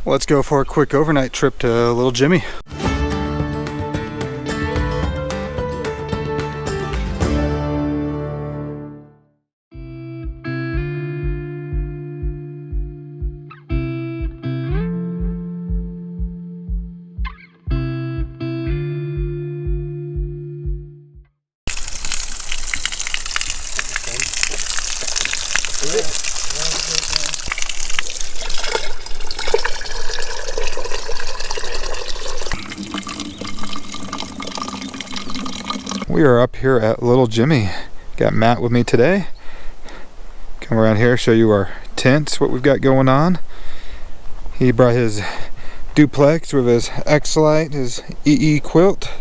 Let's go for a quick overnight trip to Little Jimmy. We are up here at Little Jimmy. Got Matt with me today. Come around here, show you our tents, what we've got going on. He brought his duplex with his X-Lite, his EE quilt.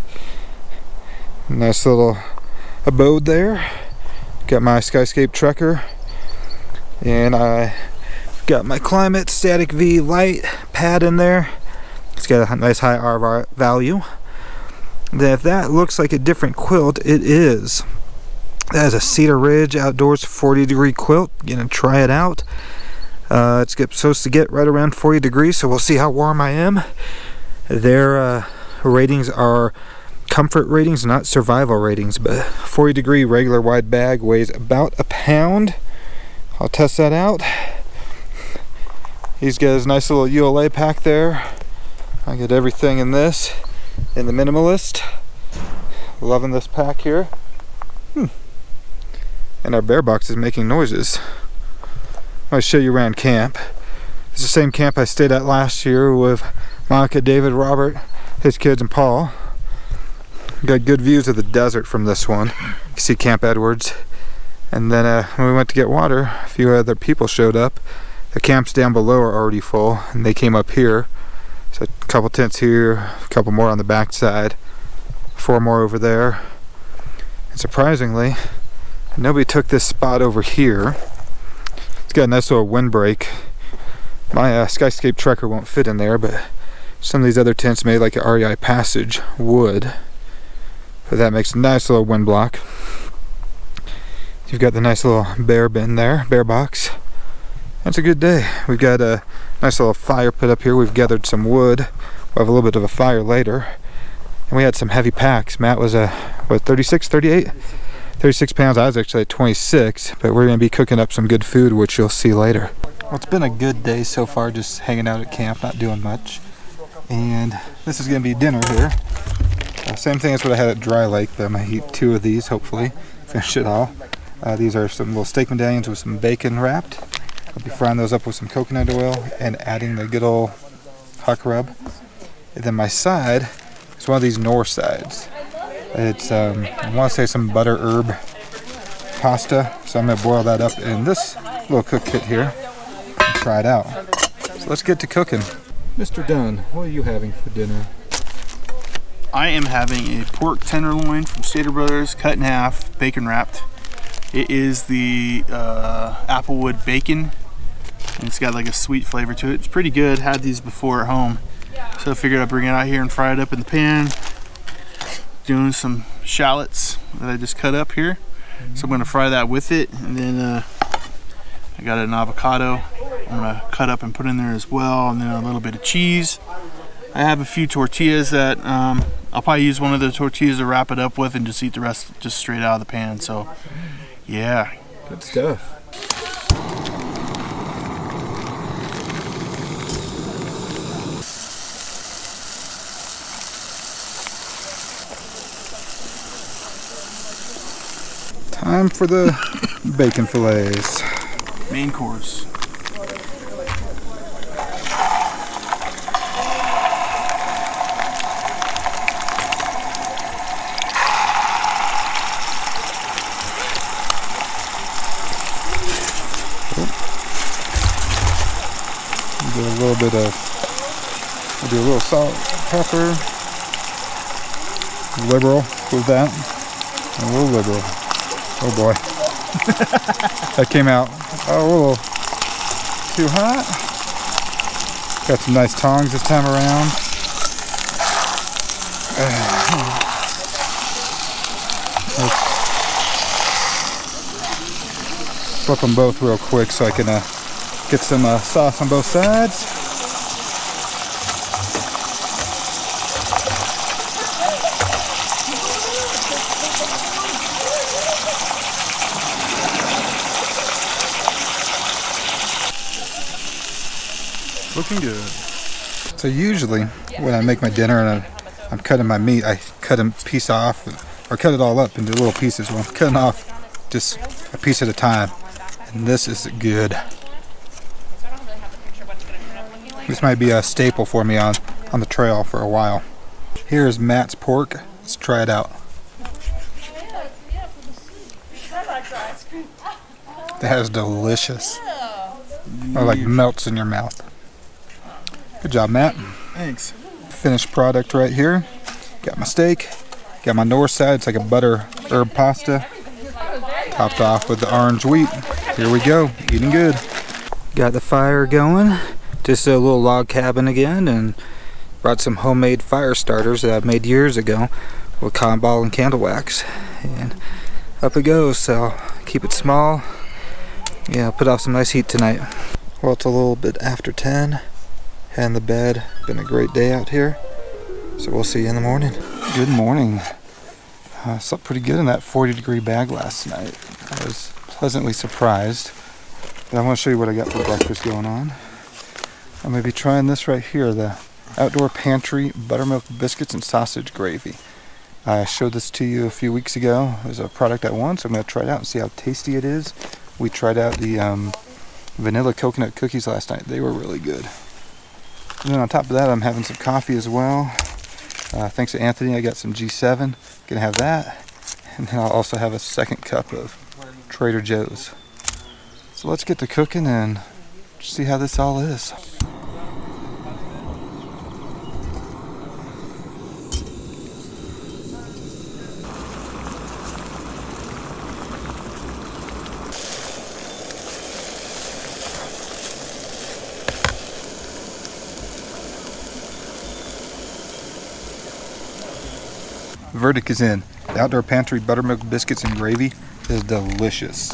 Nice little abode there. Got my Skyscape Trekker. And I got my Climate Static V light pad in there. It's got a nice high R value. Then if that looks like a different quilt, it is. That is a Cedar Ridge Outdoors 40-degree quilt. Gonna try it out. It's supposed to get right around 40 degrees, so we'll see how warm I am. Their ratings are comfort ratings, not survival ratings, but 40-degree regular wide bag weighs about a pound. I'll test that out. He's got his nice little ULA pack there. I get everything in this. In the Minimalist. Loving this pack here. And our bear box is making noises. I'll show you around camp. It's the same camp I stayed at last year with Monica, David, Robert, his kids, and Paul. Got good views of the desert from this one. You can see Camp Edwards. And then when we went to get water, a few other people showed up. The camps down below are already full, and they came up here. So a couple tents here, a couple more on the back side, 4 more over there. And surprisingly, nobody took this spot over here. It's got a nice little windbreak. My Skyscape Trekker won't fit in there, but some of these other tents made like an REI Passage would. But that makes a nice little wind block. You've got the nice little bear bin there, bear box. It's a good day. We've got a nice little fire put up here. We've gathered some wood. We'll have a little bit of a fire later. And we had some heavy packs. Matt was what, 36, 38? 36 pounds. I was actually at 26, but we're going to be cooking up some good food, which you'll see later. Well, it's been a good day so far, just hanging out at camp, not doing much. And this is going to be dinner here. Same thing as what I had at Dry Lake, but I'm going to eat 2 of these, hopefully. Finish it all. These are some little steak medallions with some bacon wrapped. I'll be frying those up with some coconut oil and adding the good old huck rub. And then my side is one of these Knorr sides. It's, I want to say some butter herb pasta. So I'm going to boil that up in this little cook kit here and try it out. So let's get to cooking. Mr. Dunn, what are you having for dinner? I am having a pork tenderloin from Stater Brothers, cut in half, bacon wrapped. It is the applewood bacon. And it's got like a sweet flavor to it. It's pretty good. Had these before at home, so I figured I'd bring it out here and fry it up in the pan. Doing some shallots that I just cut up here, so I'm going to fry that with it. And then I got an avocado I'm going to cut up and put in there as well, and then a little bit of cheese. I have a few tortillas that I'll probably use one of the tortillas to wrap it up with and just eat the rest just straight out of the pan. So yeah, good stuff. Time for the bacon fillets. Main course. Do a little bit of, we'll do a little salt, pepper, liberal with that, a little liberal. Oh boy, that came out a little too hot. Got some nice tongs this time around. Let's flip them both real quick so I can get some sauce on both sides. Looking good. So usually when I make my dinner and I'm cutting my meat, I cut a piece off or cut it all up into little pieces. Well, I'm cutting off just a piece at a time. And this is good. This might be a staple for me on the trail for a while. Here's Matt's pork. Let's try it out. That is delicious. It like melts in your mouth. Good job, Matt. Thanks. Finished product right here. Got my steak. Got my north side. It's like a butter herb pasta. Topped off with the orange wheat. Here we go. Eating good. Got the fire going. Just a little log cabin again, and brought some homemade fire starters that I made years ago with cotton ball and candle wax. And up it goes. So keep it small. Yeah, put off some nice heat tonight. Well, it's a little bit after 10. Heading to bed. Been a great day out here. So we'll see you in the morning. Good morning. Slept pretty good in that 40-degree bag last night. I was pleasantly surprised. But I want to show you what I got for breakfast going on. I'm going to be trying this right here, the Outdoor Pantry buttermilk biscuits and sausage gravy. I showed this to you a few weeks ago. It was a product I won, so I'm going to try it out and see how tasty it is. We tried out the vanilla coconut cookies last night. They were really good. And then on top of that, I'm having some coffee as well. Thanks to Anthony, I got some G7. Gonna have that. And then I'll also have a second cup of Trader Joe's. So let's get to cooking and see how this all is. Verdict is in. The Outdoor Pantry buttermilk biscuits and gravy is delicious.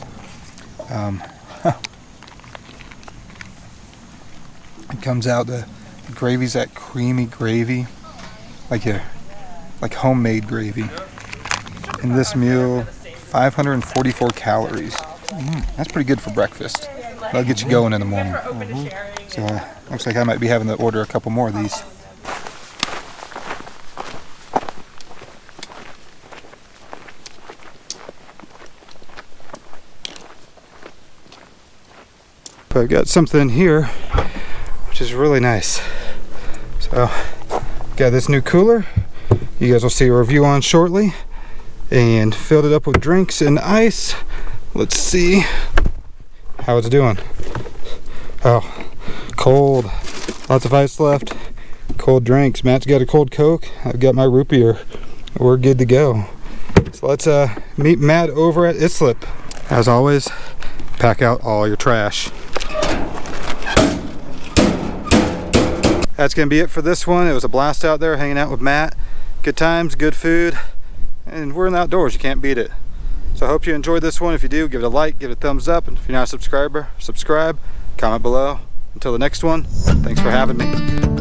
It comes out, the gravy's that creamy gravy, like homemade gravy. In this meal, 544 calories. That's pretty good for breakfast. That'll get you going in the morning. So looks like I might be having to order a couple more of these. But I've got something here which is really nice. So got this new cooler you guys will see a review on shortly, and filled it up with drinks and ice. Let's see how it's doing. Oh, cold. Lots of ice left. Cold drinks. Matt's got a cold Coke. I've got my root beer. We're good to go. So let's meet Matt over at Islip. As always, pack out all your trash. That's gonna be it for this one. It was a blast out there hanging out with Matt. Good times, good food, and we're in the outdoors. You can't beat it. So I hope you enjoyed this one. If you do, give it a like, give it a thumbs up, and if you're not a subscriber, subscribe, comment below. Until the next one, thanks for having me.